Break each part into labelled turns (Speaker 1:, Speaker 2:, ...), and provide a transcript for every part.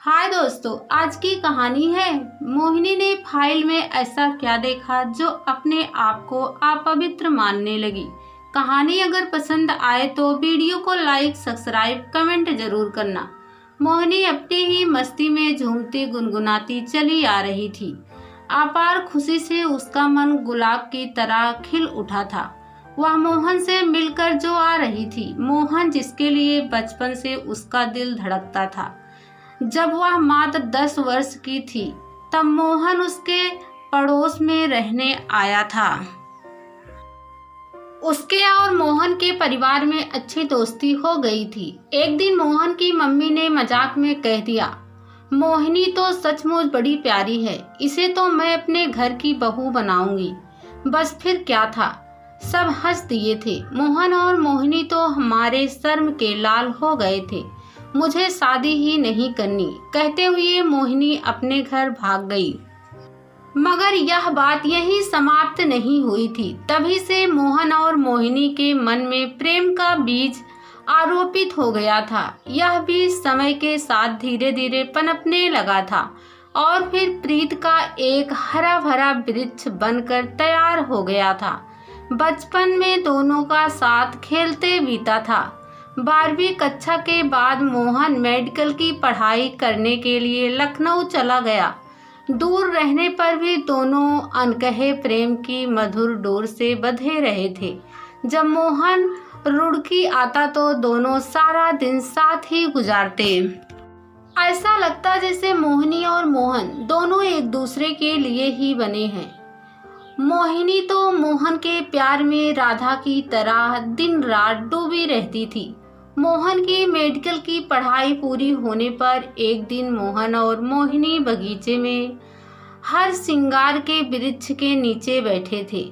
Speaker 1: हाय दोस्तों, आज की कहानी है मोहिनी ने फाइल में ऐसा क्या देखा जो अपने आप को अपवित्र मानने लगी। कहानी अगर पसंद आए तो वीडियो को लाइक, सब्सक्राइब, कमेंट जरूर करना। मोहिनी अपनी ही मस्ती में झूमती गुनगुनाती चली आ रही थी। अपार खुशी से उसका मन गुलाब की तरह खिल उठा था। वह मोहन से मिलकर जो आ रही थी, मोहन जिसके लिए बचपन से उसका दिल धड़कता था। जब वह मात्र 10 वर्ष की थी तब मोहन उसके पड़ोस में रहने आया था। उसके और मोहन के परिवार में अच्छी दोस्ती हो गई थी। एक दिन मोहन की मम्मी ने मजाक में कह दिया, मोहिनी तो सचमुच बड़ी प्यारी है, इसे तो मैं अपने घर की बहू बनाऊंगी। बस फिर क्या था, सब हंस दिए थे। मोहन और मोहिनी तो हमारे शर्म के लाल हो गए थे। मुझे शादी ही नहीं करनी, कहते हुए मोहिनी अपने घर भाग गई। मगर यह बात यहीं समाप्त नहीं हुई थी। तभी से मोहन और मोहिनी के मन में प्रेम का बीज आरोपित हो गया था। यह बीज समय के साथ धीरे धीरे पनपने लगा था और फिर प्रीत का एक हरा भरा वृक्ष बनकर तैयार हो गया था। बचपन में दोनों का साथ खेलते बीता था। 12वीं कक्षा के बाद मोहन मेडिकल की पढ़ाई करने के लिए लखनऊ चला गया। दूर रहने पर भी दोनों अनकहे प्रेम की मधुर डोर से बंधे रहे थे। जब मोहन रुड़की आता तो दोनों सारा दिन साथ ही गुजारते। ऐसा लगता जैसे मोहिनी और मोहन दोनों एक दूसरे के लिए ही बने हैं। मोहिनी तो मोहन के प्यार में राधा की तरह दिन रात डूबी रहती थी। मोहन की मेडिकल की पढ़ाई पूरी होने पर एक दिन मोहन और मोहिनी बगीचे में हर श्रृंगार के वृक्ष के नीचे बैठे थे।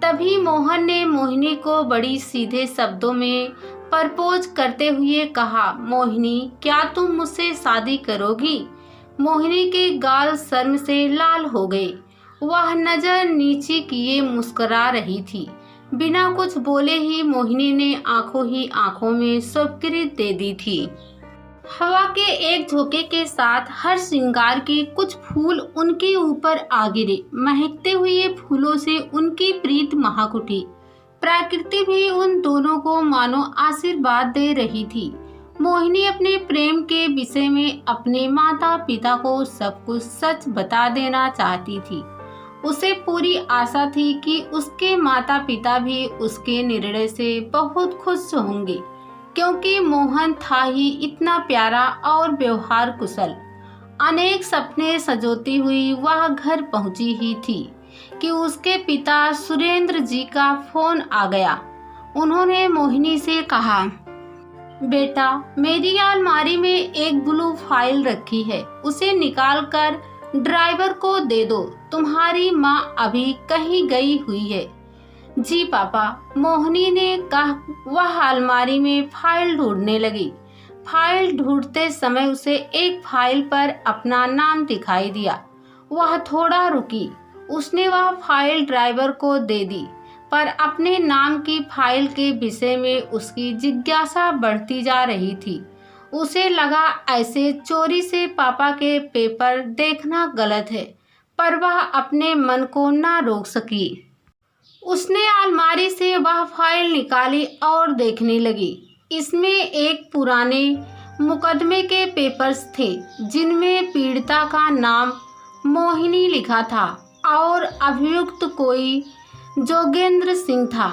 Speaker 1: तभी मोहन ने मोहिनी को बड़ी सीधे शब्दों में प्रपोज करते हुए कहा, मोहिनी क्या तुम मुझसे शादी करोगी? मोहिनी के गाल शर्म से लाल हो गए। वह नजर नीचे किए मुस्कुरा रही थी। बिना कुछ बोले ही मोहिनी ने आंखों ही आंखों में स्वीकृति दे दी थी। हवा के एक झोंके के साथ हर श्रृंगार के कुछ फूल उनके ऊपर आ गिरे। महकते हुए फूलों से उनकी प्रीत महक उठी। प्रकृति भी उन दोनों को मानो आशीर्वाद दे रही थी। मोहिनी अपने प्रेम के विषय में अपने माता पिता को सब कुछ सच बता देना चाहती थी। उसे पूरी आशा थी कि उसके माता पिता भी उसके निर्णय से बहुत खुश होंगे, क्योंकि मोहन था ही इतना प्यारा और व्यवहार कुशल। अनेक सपने सजोती हुई वह घर पहुंची ही थी कि उसके पिता सुरेंद्र जी का फोन आ गया। उन्होंने मोहिनी से कहा, बेटा मेरी अलमारी में एक ब्लू फाइल रखी है, उसे निकाल कर ड्राइवर को दे दो, तुम्हारी माँ अभी कहीं गई हुई है। जी पापा, मोहिनी ने कहा। वह अलमारी में फाइल ढूंढने लगी। फाइल ढूंढते समय उसे एक फाइल पर अपना नाम दिखाई दिया। वह थोड़ा रुकी। उसने वह फाइल ड्राइवर को दे दी, पर अपने नाम की फाइल के विषय में उसकी जिज्ञासा बढ़ती जा रही थी। उसे लगा ऐसे चोरी से पापा के पेपर देखना गलत है, पर वह अपने मन को ना रोक सकी। उसने अलमारी से वह फाइल निकाली और देखने लगी। इसमें एक पुराने मुकदमे के पेपर्स थे, जिनमें पीड़िता का नाम मोहिनी लिखा था और अभियुक्त कोई जोगेंद्र सिंह था।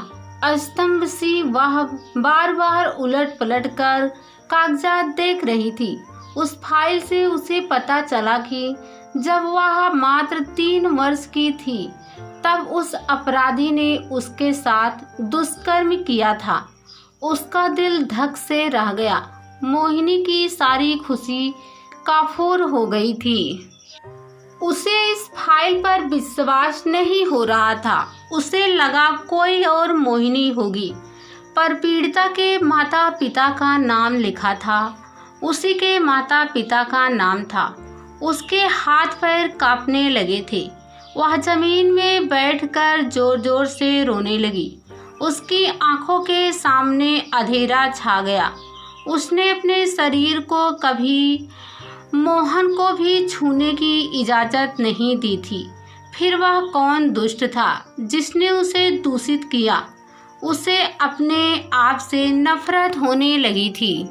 Speaker 1: स्तंभ सी वह बार बार उलट पलट कर कागजात देख रही थी। उस फाइल से उसे पता चला कि जब वह मात्र 3 वर्ष की थी तब उस अपराधी ने उसके साथ दुष्कर्म किया था। उसका दिल धक से रह गया। मोहिनी की सारी खुशी काफूर हो गई थी। उसे इस फाइल पर विश्वास नहीं हो रहा था। उसे लगा कोई और मोहिनी होगी, पर पीड़िता के माता पिता का नाम लिखा था। उसी के माता पिता का नाम था। उसके हाथ पैर कांपने लगे थे। वह जमीन में बैठकर जोर जोर से रोने लगी। उसकी आंखों के सामने अंधेरा छा गया। उसने अपने शरीर को कभी मोहन को भी छूने की इजाज़त नहीं दी थी। फिर वह कौन दुष्ट था जिसने उसे दूषित किया। उसे अपने आप से नफरत होने लगी थी।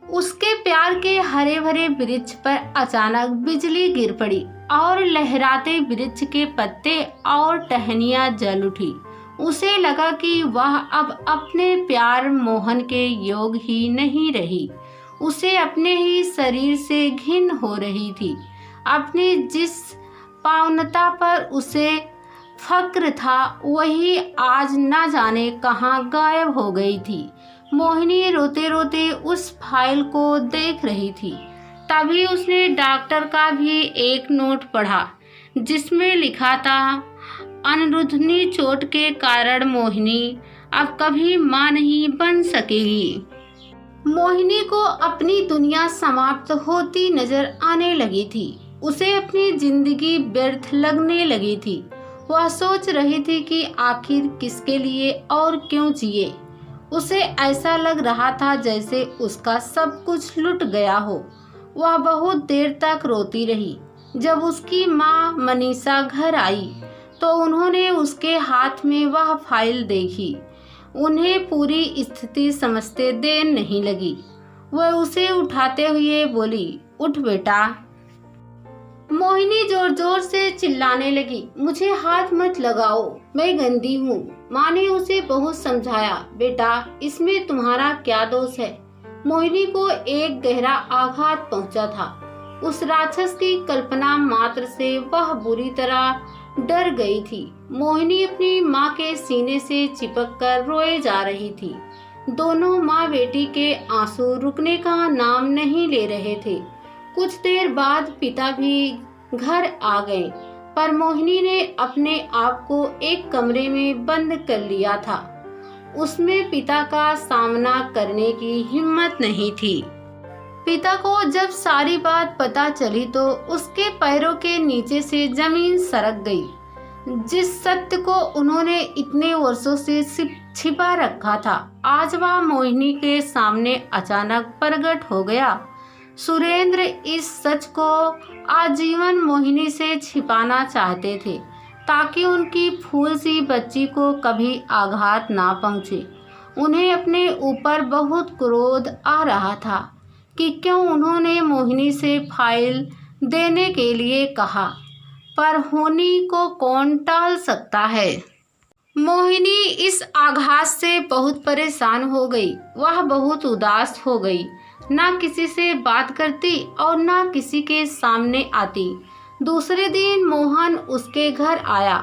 Speaker 1: उसके प्यार के हरे भरे वृक्ष पर अचानक बिजली गिर पड़ी और लहराते वृक्ष के पत्ते और टहनियाँ जल उठी। उसे लगा कि वह अब अपने प्यार मोहन के योग ही नहीं रही। उसे अपने ही शरीर से घिन हो रही थी। अपनी जिस पावनता पर उसे फक्र था वही आज न जाने कहाँ गायब हो गई थी। मोहिनी रोते रोते उस फाइल को देख रही थी। तभी उसने डॉक्टर का भी एक नोट पढ़ा जिसमें लिखा था, अनिरुद्धनी चोट के कारण मोहिनी अब कभी मां नहीं बन सकेगी। मोहिनी को अपनी दुनिया समाप्त होती नजर आने लगी थी। उसे अपनी जिंदगी व्यर्थ लगने लगी थी। वह सोच रही थी कि आखिर किसके लिए और क्यों जिए। उसे ऐसा लग रहा था जैसे उसका सब कुछ लुट गया हो। वह बहुत देर तक रोती रही। जब उसकी माँ मनीषा घर आई तो उन्होंने उसके हाथ में वह फाइल देखी। उन्हें पूरी स्थिति समझते देर नहीं लगी। वह उसे उठाते हुए बोली, उठ बेटा। मोहिनी जोर जोर से चिल्लाने लगी, मुझे हाथ मत लगाओ, मैं गंदी हूँ। माँ ने उसे बहुत समझाया, बेटा इसमें तुम्हारा क्या दोष है। मोहिनी को एक गहरा आघात पहुँचा था। उस राक्षस की कल्पना मात्र से वह बुरी तरह डर गई थी। मोहिनी अपनी माँ के सीने से चिपक कर रोए जा रही थी। दोनों माँ बेटी के आंसू रुकने का नाम नहीं ले रहे थे। कुछ देर बाद पिता भी घर आ गए, पर मोहिनी ने अपने आप को एक कमरे में बंद कर लिया था। उसमें पिता का सामना करने की हिम्मत नहीं थी। पिता को जब सारी बात पता चली तो उसके पैरों के नीचे से जमीन सरक गई। जिस सत्य को उन्होंने इतने वर्षों से छिपा रखा था, आज वह मोहिनी के सामने अचानक प्रकट हो गया। सुरेंद्र इस सच को आजीवन मोहिनी से छिपाना चाहते थे ताकि उनकी फूल सी बच्ची को कभी आघात ना पहुंचे। उन्हें अपने ऊपर बहुत क्रोध आ रहा था कि क्यों उन्होंने मोहिनी से फाइल देने के लिए कहा, पर होनी को कौन टाल सकता है। मोहिनी इस आघात से बहुत परेशान हो गई। वह बहुत उदास हो गई, ना किसी से बात करती और ना किसी के सामने आती। दूसरे दिन मोहन उसके घर आया।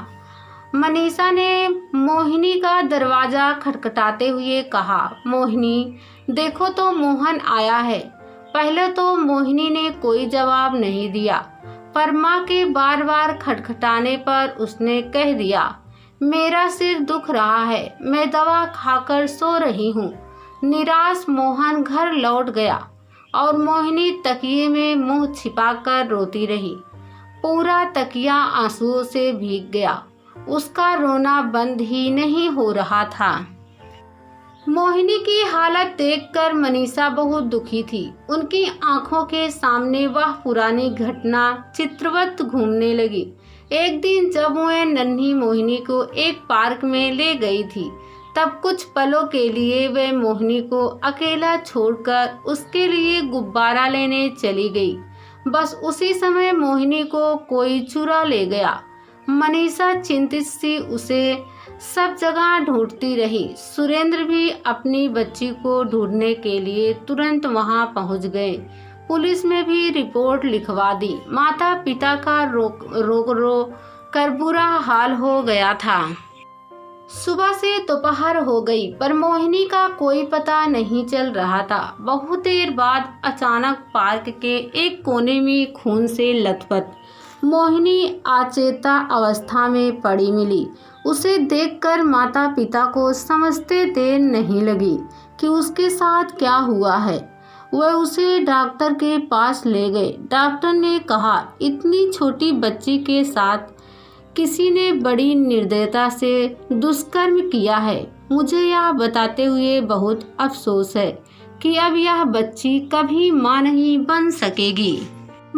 Speaker 1: मनीषा ने मोहिनी का दरवाजा खटखटाते हुए कहा, मोहिनी देखो तो मोहन आया है। पहले तो मोहिनी ने कोई जवाब नहीं दिया, पर माँ के बार बार खटखटाने पर उसने कह दिया, मेरा सिर दुख रहा है, मैं दवा खाकर सो रही हूँ। निराश मोहन घर लौट गया और मोहिनी तकिए में मुंह छिपाकर रोती रही। पूरा तकिया आंसुओं से भीग गया। उसका रोना बंद ही नहीं हो रहा था। मोहिनी की हालत देखकर मनीषा बहुत दुखी थी। उनकी आंखों के सामने वह पुरानी घटना चित्रवत घूमने लगी। एक दिन जब वह नन्ही मोहिनी को एक पार्क में ले गई थी, तब कुछ पलों के लिए वह मोहिनी को अकेला छोड़कर उसके लिए गुब्बारा लेने चली गई। बस उसी समय मोहिनी को कोई चुरा ले गया। मनीषा चिंतित सी उसे सब जगह ढूंढती रही। सुरेंद्र भी अपनी बच्ची को ढूंढने के लिए तुरंत वहां पहुंच गए। पुलिस में भी रिपोर्ट लिखवा दी। माता पिता का रो कर बुरा हाल हो गया था। सुबह से दोपहर हो गई, पर मोहिनी का कोई पता नहीं चल रहा था। बहुत देर बाद अचानक पार्क के एक कोने में खून से लथपथ मोहिनी अचेता अवस्था में पड़ी मिली। उसे देखकर माता पिता को समझते देर नहीं लगी कि उसके साथ क्या हुआ है। वह उसे डॉक्टर के पास ले गए। डॉक्टर ने कहा, इतनी छोटी बच्ची के साथ किसी ने बड़ी निर्दयता से दुष्कर्म किया है। मुझे यह बताते हुए बहुत अफसोस है कि अब यह बच्ची कभी मां नहीं बन सकेगी।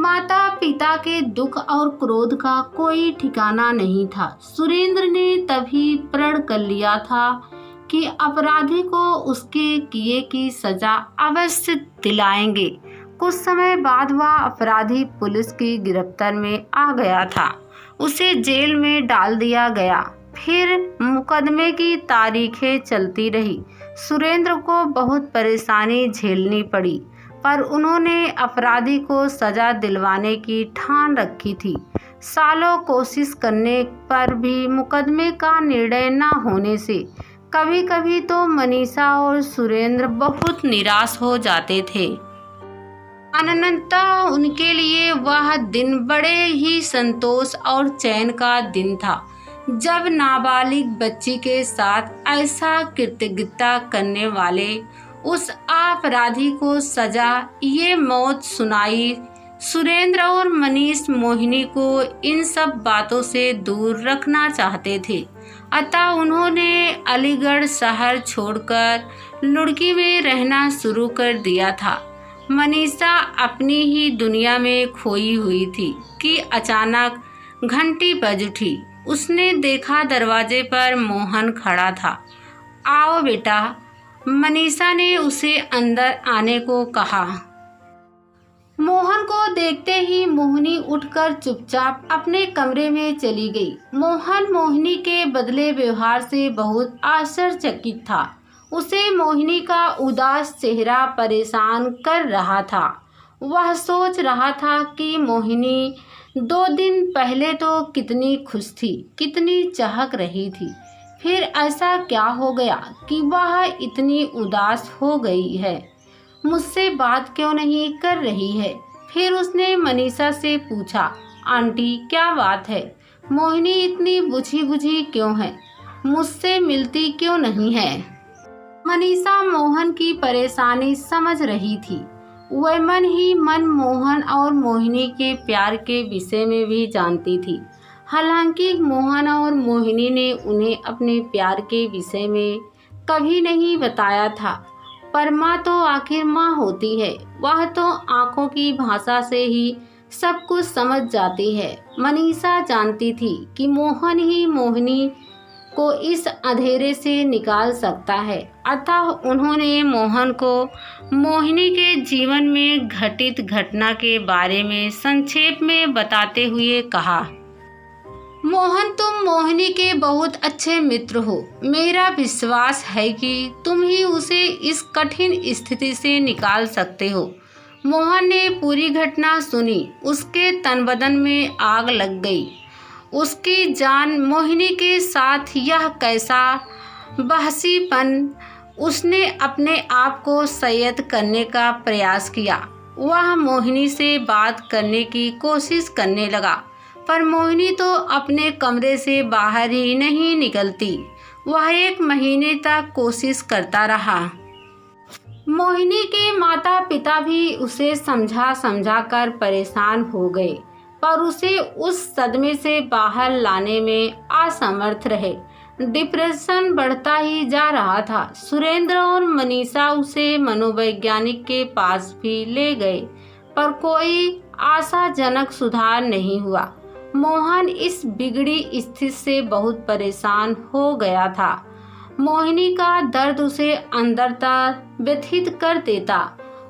Speaker 1: माता पिता के दुख और क्रोध का कोई ठिकाना नहीं था। सुरेंद्र ने तभी प्रण कर लिया था कि अपराधी को उसके किए की सजा अवश्य दिलाएंगे। कुछ समय बाद वह अपराधी पुलिस की गिरफ्त में आ गया था। उसे जेल में डाल दिया गया। फिर मुकदमे की तारीखें चलती रही। सुरेंद्र को बहुत परेशानी झेलनी पड़ी, पर उन्होंने अपराधी को सजा दिलवाने की ठान रखी थी। सालों कोशिश करने पर भी मुकदमे का निर्णय न होने से कभी कभी तो मनीषा और सुरेंद्र बहुत निराश हो जाते थे। अनंततः उनके लिए वह दिन बड़े ही संतोष और चैन का दिन था, जब नाबालिग बच्ची के साथ ऐसा कृतज्ञता करने वाले उस अपराधी को सजा ये मौत सुनाई। सुरेंद्र और मनीष मोहिनी को इन सब बातों से दूर रखना चाहते थे, अतः उन्होंने अलीगढ़ शहर छोड़कर लुड़की में रहना शुरू कर दिया था। मनीषा अपनी ही दुनिया में खोई हुई थी कि अचानक घंटी बज उठी। उसने देखा दरवाजे पर मोहन खड़ा था। आओ बेटा, मनीषा ने उसे अंदर आने को कहा। मोहन को देखते ही मोहिनी उठकर चुपचाप अपने कमरे में चली गई। मोहन मोहिनी के बदले व्यवहार से बहुत आश्चर्यचकित था। उसे मोहिनी का उदास चेहरा परेशान कर रहा था। वह सोच रहा था कि मोहिनी 2 दिन पहले तो कितनी खुश थी, कितनी चहक रही थी, फिर ऐसा क्या हो गया कि वह इतनी उदास हो गई है, मुझसे बात क्यों नहीं कर रही है। फिर उसने मनीषा से पूछा, आंटी क्या बात है, मोहिनी इतनी बुझी बुझी क्यों है, मुझसे मिलती क्यों नहीं है। मनीषा मोहन की परेशानी समझ रही थी। वह मन ही मन मोहन और मोहिनी के प्यार के विषय में भी जानती थी। हालांकि मोहन और मोहिनी ने उन्हें अपने प्यार के विषय में कभी नहीं बताया था, पर माँ तो आखिर माँ होती है। वह तो आंखों की भाषा से ही सब कुछ समझ जाती है। मनीषा जानती थी कि मोहन ही मोहिनी को इस अंधेरे से निकाल सकता है, अतः उन्होंने मोहन को मोहिनी के जीवन में घटित घटना के बारे में संक्षेप में बताते हुए कहा, मोहन तुम मोहिनी के बहुत अच्छे मित्र हो। मेरा विश्वास है कि तुम ही उसे इस कठिन स्थिति से निकाल सकते हो। मोहन ने पूरी घटना सुनी। उसके तन बदन में आग लग गई। उसकी जान मोहिनी के साथ यह कैसा बहसीपन। उसने अपने आप को संयत करने का प्रयास किया। वह मोहिनी से बात करने की कोशिश करने लगा, पर मोहिनी तो अपने कमरे से बाहर ही नहीं निकलती। वह 1 महीने तक कोशिश करता रहा। मोहिनी के माता पिता भी उसे समझा कर परेशान हो गए, पर उसे उस सदमे से बाहर लाने में असमर्थ रहे। डिप्रेशन बढ़ता ही जा रहा था। सुरेंद्र और मनीषा उसे मनोवैज्ञानिक के पास भी ले गए, पर कोई आशाजनक सुधार नहीं हुआ। मोहन इस बिगड़ी स्थिति से बहुत परेशान हो गया था। मोहिनी का दर्द उसे अंदर तक व्यथित कर देता।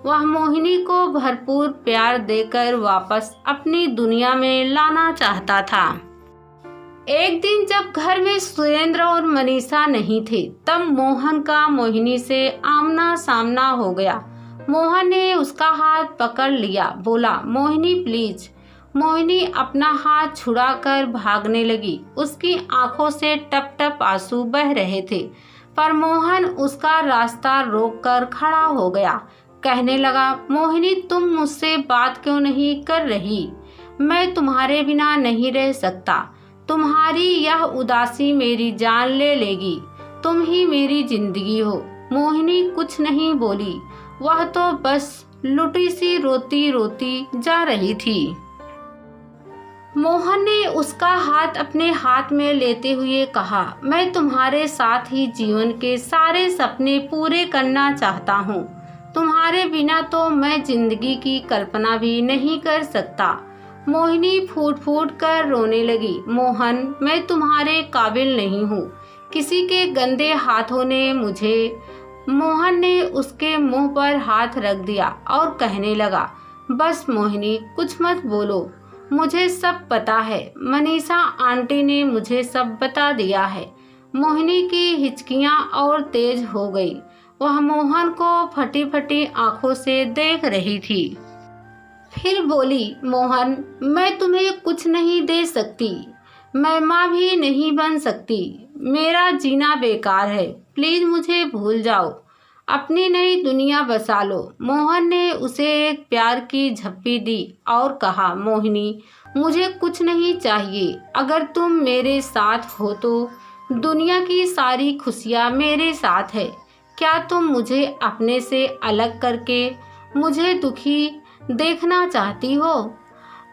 Speaker 1: वह मोहिनी को भरपूर प्यार देकर वापस अपनी दुनिया में लाना चाहता था। एक दिन जब घर में सुरेंद्र और मनीषा नहीं थे, तब मोहन का मोहिनी से आमना सामना हो गया। मोहन ने उसका हाथ पकड़ लिया, बोला, मोहिनी प्लीज। मोहिनी अपना हाथ छुड़ाकर भागने लगी। उसकी आंखों से टप टप आंसू बह रहे थे, पर मोहन उसका रास्ता रोककर खड़ा हो गया। कहने लगा, मोहिनी तुम मुझसे बात क्यों नहीं कर रही? मैं तुम्हारे बिना नहीं रह सकता। तुम्हारी यह उदासी मेरी जान ले लेगी। तुम ही मेरी जिंदगी हो। मोहिनी कुछ नहीं बोली। वह तो बस लुटी सी रोती रोती जा रही थी। मोहन ने उसका हाथ अपने हाथ में लेते हुए कहा, मैं तुम्हारे साथ ही जीवन के सारे सपने पूरे करना चाहता हूँ। तुम्हारे बिना तो मैं जिंदगी की कल्पना भी नहीं कर सकता। मोहिनी फूट फूट कर रोने लगी। मोहन, मैं तुम्हारे काबिल नहीं हूँ। किसी के गंदे हाथों ने मुझे। मोहन ने उसके मुंह पर हाथ रख दिया और कहने लगा, बस मोहिनी, कुछ मत बोलो, मुझे सब पता है। मनीषा आंटी ने मुझे सब बता दिया है। मोहिनी की हिचकियां और तेज हो गई। वह मोहन को फटी फटी आंखों से देख रही थी। फिर बोली, मोहन, मैं तुम्हें कुछ नहीं दे सकती। मैं माँ भी नहीं बन सकती। मेरा जीना बेकार है। प्लीज मुझे भूल जाओ। अपनी नई दुनिया बसा लो। मोहन ने उसे एक प्यार की झप्पी दी और कहा, मोहिनी, मुझे कुछ नहीं चाहिए। अगर तुम मेरे साथ हो तो दुनिया की सारी खुशियाँ मेरे साथ है। क्या तुम मुझे अपने से अलग करके मुझे दुखी देखना चाहती हो?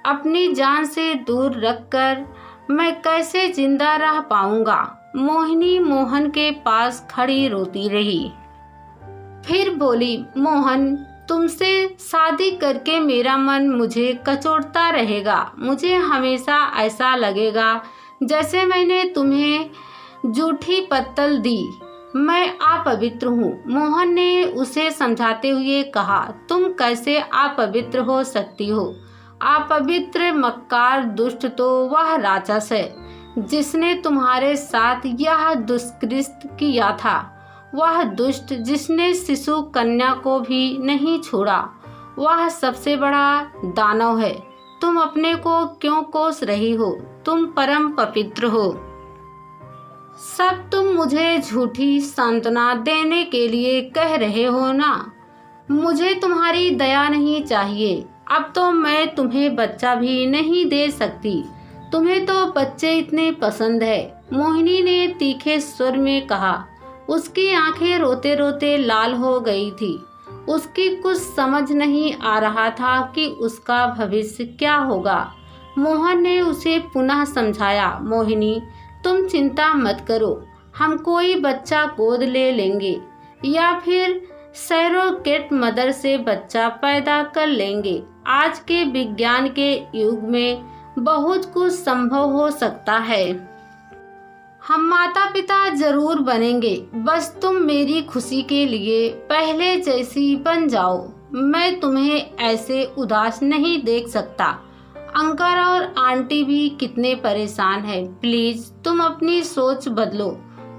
Speaker 1: अपनी जान से दूर रखकर मैं कैसे जिंदा रह पाऊंगा? मोहिनी मोहन के पास खड़ी रोती रही। फिर बोली, मोहन, तुमसे शादी करके मेरा मन मुझे कचोटता रहेगा। मुझे हमेशा ऐसा लगेगा जैसे मैंने तुम्हें झूठी पत्तल दी। मैं अपवित्र हूँ। मोहन ने उसे समझाते हुए कहा, तुम कैसे अपवित्र हो सकती हो? अपवित्र, मक्कार, दुष्ट तो वह राक्षस है जिसने तुम्हारे साथ यह दुष्कृत्य किया था। वह दुष्ट जिसने शिशु कन्या को भी नहीं छोड़ा। वह सबसे बड़ा दानव है। तुम अपने को क्यों कोस रही हो? तुम परम पवित्र हो। सब तुम मुझे झूठी सांत्वना देने के लिए कह रहे हो ना? मुझे तुम्हारी दया नहीं चाहिए। अब तो मैं तुम्हें बच्चा भी नहीं दे सकती। तुम्हें तो बच्चे इतने पसंद है। मोहिनी ने तीखे स्वर में कहा। उसकी आंखें रोते रोते लाल हो गई थी। उसकी कुछ समझ नहीं आ रहा था कि उसका भविष्य क्या होगा। मोहन ने उसे पुनः समझाया, मोहिनी, तुम चिंता मत करो। हम कोई बच्चा गोद ले लेंगे या फिर सरोगेट मदर से बच्चा पैदा कर लेंगे। आज के विज्ञान के युग में बहुत कुछ संभव हो सकता है। हम माता पिता जरूर बनेंगे। बस तुम मेरी खुशी के लिए पहले जैसी बन जाओ। मैं तुम्हें ऐसे उदास नहीं देख सकता। अंकल और आंटी भी कितने परेशान हैं। प्लीज तुम अपनी सोच बदलो।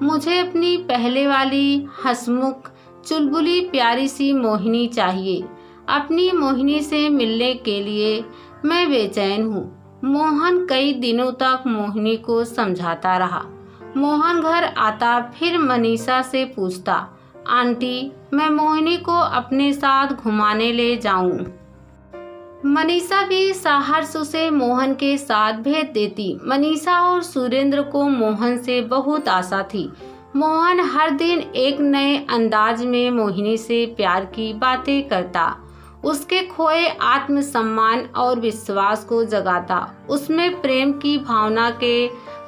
Speaker 1: मुझे अपनी पहले वाली हंसमुख, चुलबुली, प्यारी सी मोहिनी चाहिए। अपनी मोहिनी से मिलने के लिए मैं बेचैन हूँ। मोहन कई दिनों तक मोहिनी को समझाता रहा। मोहन घर आता, फिर मनीषा से पूछता, आंटी, मैं मोहिनी को अपने साथ घुमाने ले जाऊं? मनीषा भी सहर्ष उसे मोहन के साथ भेज देती। मनीषा और सुरेंद्र को मोहन से बहुत आशा थी। मोहन हर दिन एक नए अंदाज में मोहिनी से प्यार की बातें करता, उसके खोए आत्मसम्मान और विश्वास को जगाता, उसमें प्रेम की भावना के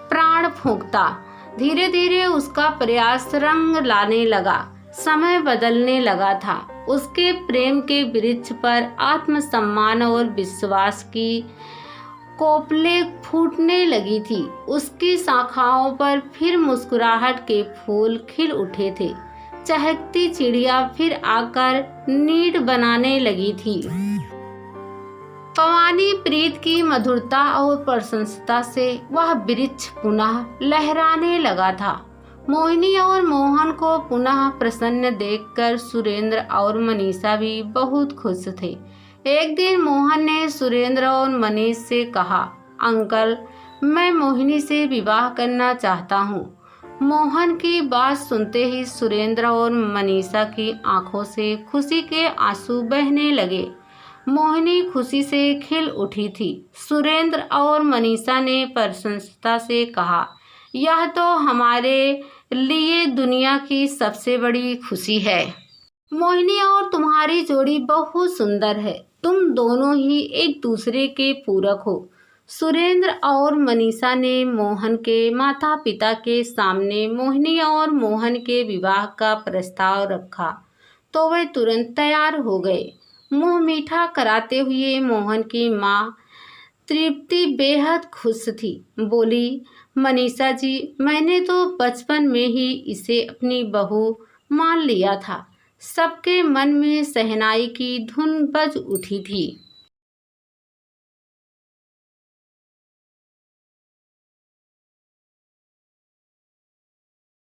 Speaker 1: प्राण फूंकता। धीरे धीरे उसका प्रयास रंग लाने लगा। समय बदलने लगा था। उसके प्रेम के वृक्ष पर आत्मसम्मान और विश्वास की कोपले फूटने लगी थी। उसकी शाखाओं पर फिर मुस्कुराहट के फूल खिल उठे थे। चहकती चिड़िया फिर आकर नीड बनाने लगी थी। पवानी प्रीत की मधुरता और प्रशंसता से वह वृक्ष पुनः लहराने लगा था। मोहिनी और मोहन को पुनः प्रसन्न देखकर सुरेंद्र और मनीषा भी बहुत खुश थे। एक दिन मोहन ने सुरेंद्र और मनीष से कहा, अंकल, मैं मोहिनी से विवाह करना चाहता हूँ। मोहन की बात सुनते ही सुरेंद्र और मनीषा की आंखों से खुशी के आंसू बहने लगे। मोहिनी खुशी से खिल उठी थी। सुरेंद्र और मनीषा ने प्रसन्नता से कहा, यह तो हमारे लिए दुनिया की सबसे बड़ी खुशी है। मोहिनी और तुम्हारी जोड़ी बहुत सुंदर है। तुम दोनों ही एक दूसरे के पूरक हो। सुरेंद्र और मनीषा ने मोहन के माता पिता के सामने मोहिनी और मोहन के विवाह का प्रस्ताव रखा। तो वे तुरंत तैयार हो गए। मुंह मीठा कराते हुए मोहन की माँ तृप्ति बेहद खुश थी। बोली, मनीषा जी, मैंने तो बचपन में ही इसे अपनी बहू मान लिया था। सबके मन में शहनाई की धुन बज उठी थी।